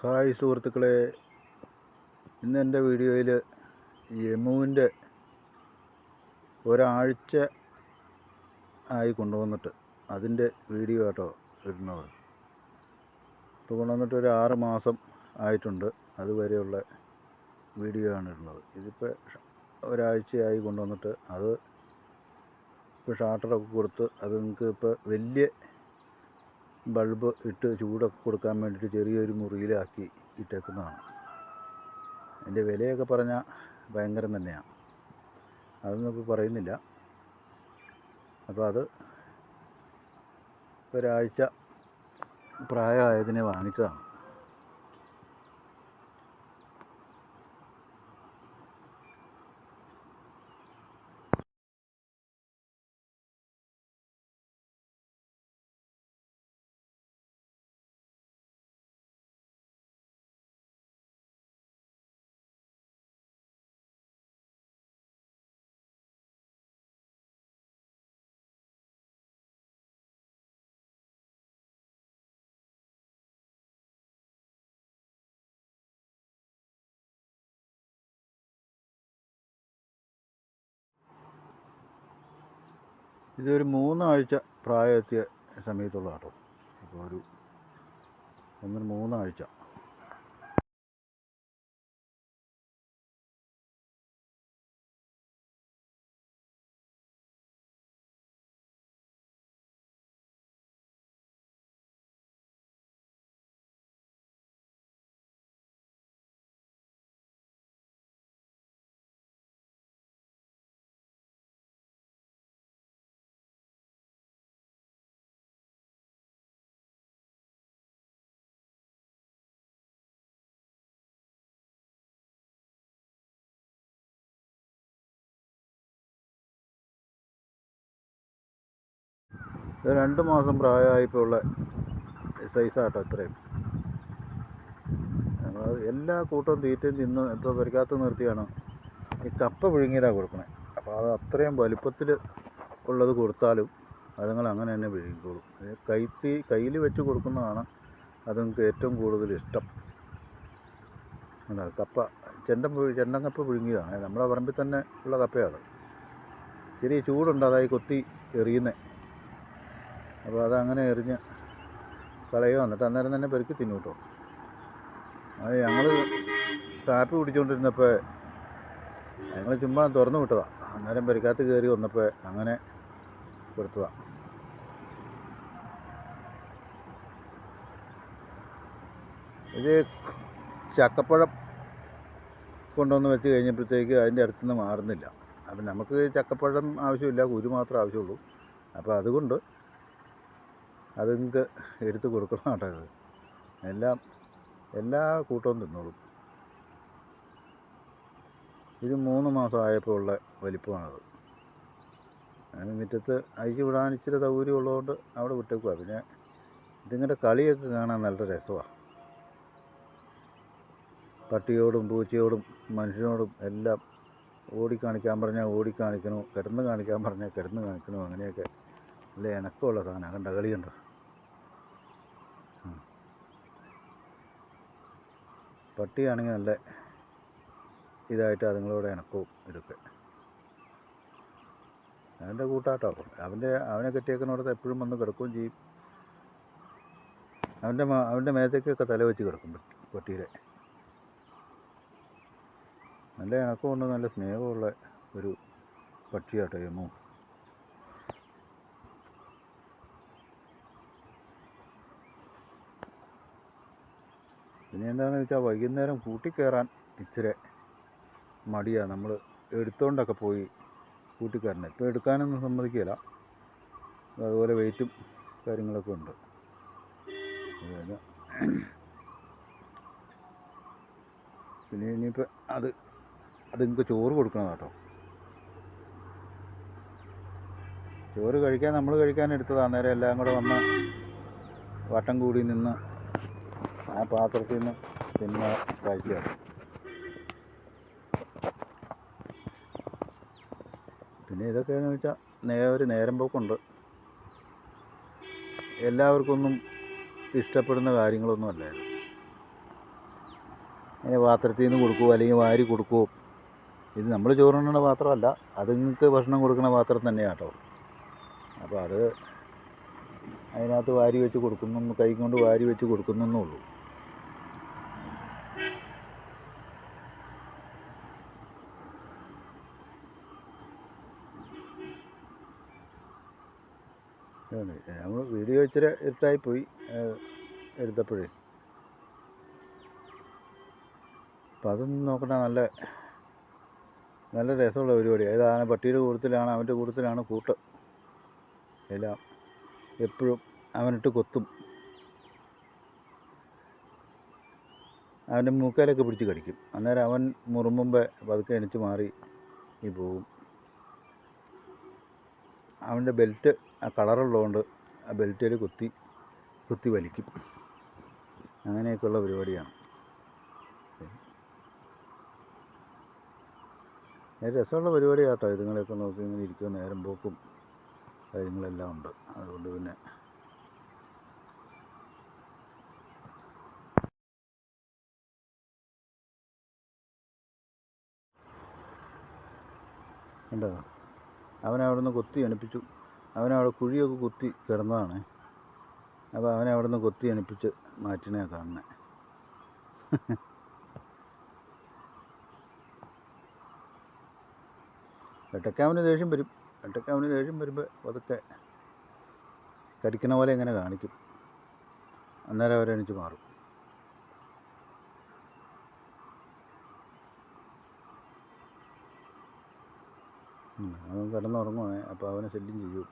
Hi സുഹൃത്തുക്കളെ, ഇന്ന് എൻ്റെ വീഡിയോയിൽ എമുവിൻ്റെ ഒരാഴ്ച ആയി കൊണ്ടുവന്നിട്ട് അതിൻ്റെ വീഡിയോ കേട്ടോ ഇടുന്നത്. ഇപ്പോൾ കൊണ്ടുവന്നിട്ട് ഒരു 6 മാസം ആയിട്ടുണ്ട്. അതുവരെയുള്ള വീഡിയോ ആണ് ഇടുന്നത്. ഇതിപ്പോൾ ഒരാഴ്ചയായി കൊണ്ടുവന്നിട്ട് അത് ഇപ്പോൾ ഷാർട്ടറൊക്കെ കൊടുത്ത് അത് നിങ്ങൾക്ക് ഇപ്പോൾ വലിയ ബൾബ് ഇട്ട് ചൂടൊക്കെ കൊടുക്കാൻ വേണ്ടിയിട്ട് ചെറിയൊരു മുറിയിലാക്കി ഇട്ടേക്കുന്നതാണ്. അതിൻ്റെ വിലയൊക്കെ പറഞ്ഞാൽ ഭയങ്കരം തന്നെയാണ്. അതൊന്നും ഇപ്പോൾ പറയുന്നില്ല. അപ്പോൾ അത് ഒരാഴ്ച പ്രായമായതിനെ വാങ്ങിച്ചതാണ്. ഇതൊരു 3 ആഴ്ച പ്രായമെത്തിയ സമയത്തുള്ള കേട്ടോ. അപ്പോൾ ഒരു 3 ആഴ്ച. ഇത് 2 മാസം പ്രായമായപ്പോൾ ഉള്ള സൈസാട്ടോ ഇത്രയും. ഞങ്ങൾ എല്ലാ കൂട്ടവും തീറ്റയും തിന്ന് ഇപ്പോൾ പെരക്കകത്ത് നിർത്തിയാണ് ഈ കപ്പ പുഴുങ്ങിയതാണ് കൊടുക്കണേ. അപ്പോൾ അത് അത്രയും വലുപ്പത്തിൽ ഉള്ളത് കൊടുത്താലും അതുങ്ങൾ അങ്ങനെ തന്നെ വിഴുങ്ങിക്കോളും. കയ്യിൽ വെച്ച് കൊടുക്കുന്നതാണ് അതുങ്ങൾക്ക് ഏറ്റവും കൂടുതൽ ഇഷ്ടം. കപ്പ ചെണ്ടൻ കപ്പ പുഴുങ്ങിയതാണ്. നമ്മുടെ പറമ്പിൽ തന്നെ ഉള്ള കപ്പയാണ്. ചെറിയ ചൂടുണ്ട്, അതായി കൊത്തി എറിയുന്നത്. അപ്പോൾ അതങ്ങനെ എറിഞ്ഞ് കളയുക, എന്നിട്ട് അന്നേരം തന്നെ പെറുക്കി തിന്നു കേട്ടോ. അത് ഞങ്ങൾ കാപ്പി കുടിച്ചുകൊണ്ടിരുന്നപ്പോൾ ഞങ്ങൾ ചുമ്മാ തുറന്നു വിട്ടതാണ്. അന്നേരം പെരക്കകത്ത് കയറി വന്നപ്പോൾ അങ്ങനെ കൊടുത്തതാണ്. ഇത് ചക്കപ്പഴം കൊണ്ടുവന്ന് വെച്ച് കഴിഞ്ഞപ്പോഴത്തേക്ക് അതിൻ്റെ അടുത്തുനിന്ന് മാറുന്നില്ല. അപ്പം നമുക്ക് ചക്കപ്പഴം ആവശ്യമില്ല, കുരു മാത്രമേ ആവശ്യമുള്ളൂ. അപ്പോൾ അതുകൊണ്ട് അത് നിങ്ങൾക്ക് എടുത്ത് കൊടുക്കണം കേട്ടോ. ഇത് എല്ലാ കൂട്ടവും തിന്നോളും. ഇത് 3 മാസം ആയപ്പോൾ ഉള്ള വലിപ്പമാണത്. അതിന് മുറ്റത്ത് അഴിച്ചു വിടാൻ ഇച്ചിരി സൗകര്യം ഉള്ളതുകൊണ്ട് അവിടെ വിട്ടേക്കുക. പിന്നെ ഇതിങ്ങളുടെ കളിയൊക്കെ കാണാൻ നല്ല രസമാണ്. പട്ടിയോടും പൂച്ചയോടും മനുഷ്യനോടും എല്ലാം ഓടിക്കാണിക്കാൻ പറഞ്ഞാൽ ഓടിക്കാണിക്കണോ, കിടന്ന് കാണിക്കാൻ പറഞ്ഞാൽ കിടന്ന് കാണിക്കണോ, അങ്ങനെയൊക്കെ നല്ല ഇണക്കമുള്ള സാധനം. കണ്ട കളിയുണ്ടോ? പട്ടിയാണെങ്കിൽ നല്ല ഇതായിട്ട് അതുങ്ങളോട് ഇണക്കവും ഇതൊക്കെ. അവൻ്റെ കൂട്ടാട്ടോ. അവനെ കെട്ടിയേക്കുന്നിടത്ത് എപ്പോഴും വന്ന് കിടക്കുകയും ചെയ്യും. അവൻ്റെ മേത്തേക്കൊക്കെ തല വെച്ച് കിടക്കും പട്ടിയുടെ. നല്ല ഇണക്കമുണ്ട്, നല്ല സ്നേഹമുള്ള ഒരു പക്ഷിയാട്ടോ എമു. പിന്നെ എന്താണെന്ന് വെച്ചാൽ വൈകുന്നേരം കൂട്ടിക്കയറാൻ ഇച്ചിരി മടിയാണ്. നമ്മൾ എടുത്തുകൊണ്ടൊക്കെ പോയി കൂട്ടിക്കയറണം. ഇപ്പോൾ എടുക്കാനൊന്നും സമ്മതിക്കില്ല. അതുപോലെ വെയിറ്റും കാര്യങ്ങളൊക്കെ ഉണ്ട്. പിന്നെ ഇനിയിപ്പോൾ അത് നിങ്ങൾക്ക് ചോറ് കൊടുക്കണം കേട്ടോ. ചോറ് കഴിക്കാൻ നമ്മൾ കഴിക്കാൻ എടുത്തതാണ്. അന്നേരം എല്ലാം കൂടെ വന്ന് വട്ടം കൂടി നിന്ന് ആ പാത്രത്തിൽ നിന്ന് തിന്ന കാഴ്ചയാണ്. പിന്നെ ഇതൊക്കെയെന്ന് വെച്ചാൽ ഒരു നേരം പോക്കുണ്ട്. എല്ലാവർക്കൊന്നും ഇഷ്ടപ്പെടുന്ന കാര്യങ്ങളൊന്നും അല്ലായിരുന്നു. അതിന് പാത്രത്തിൽ നിന്ന് കൊടുക്കുമോ അല്ലെങ്കിൽ വാരി കൊടുക്കുമോ. ഇത് നമ്മൾ ചോറുണ്ണുന്ന പാത്രമല്ല, അതുങ്ങൾക്ക് ഭക്ഷണം കൊടുക്കുന്ന പാത്രം തന്നെയാണ് കേട്ടോ. അപ്പോൾ അത് അതിനകത്ത് വാരി വെച്ച് കൊടുക്കുന്നു, കൈ കൊണ്ട് വാരി വെച്ച് കൊടുക്കുന്നേ ഉള്ളൂ. നമ്മൾ വീഡിയോ ഇച്ചിരി ഇരുട്ടായിപ്പോയി എടുത്തപ്പോഴേ. അപ്പം അതൊന്നും നോക്കണ്ട, നല്ല നല്ല രസമുള്ള പരിപാടിയാണ്. ഏതാണ് പട്ടിയുടെ കൂട്ടത്തിലാണ്, അവൻ്റെ കൂട്ടത്തിലാണ് കൂട്ട് എല്ലാം. എപ്പോഴും അവനിട്ട് കൊത്തും, അവൻ്റെ മൂക്കാലൊക്കെ പിടിച്ച് കടിക്കും. അന്നേരം അവൻ മുറുമ്പുമ്പേ പതുക്കെ എണിച്ച് മാറി പോവും. അവൻ്റെ ബെൽറ്റ് ആ കളറുള്ളതുകൊണ്ട് ആ ബെൽറ്റിൽ കുത്തി വലിക്കും. അങ്ങനെയൊക്കെയുള്ള പരിപാടിയാണ്. രസമുള്ള പരിപാടിയാണ് കേട്ടോ. ഇതുങ്ങളെയൊക്കെ നോക്കി ഇങ്ങനെ ഇരിക്കുക, നേരം പോക്കും കാര്യങ്ങളെല്ലാം ഉണ്ട്. അതുകൊണ്ട് പിന്നെ കണ്ടോ, അവനവിടെ നിന്ന് കൊത്തി എണിപ്പിച്ചു. അവനവിടെ കുഴിയൊക്കെ കുത്തി കിടന്നതാണ്. അപ്പോൾ അവനവിടെ നിന്ന് കൊത്തി എണിപ്പിച്ച് മാറ്റണേ കാണുന്നത്. വെട്ടക്കാവിന് ദേഷ്യം വരും. വെട്ടക്കാവിന് ദേഷ്യം വരുമ്പോൾ അതൊക്കെ കടിക്കണ പോലെ ഇങ്ങനെ കാണിക്കും. അന്നേരം അവരെണിച്ച് മാറും. അവൻ കിടന്നുറങ്ങുവാണ്. അപ്പോൾ അവനെ ശല്യം ചെയ്യും.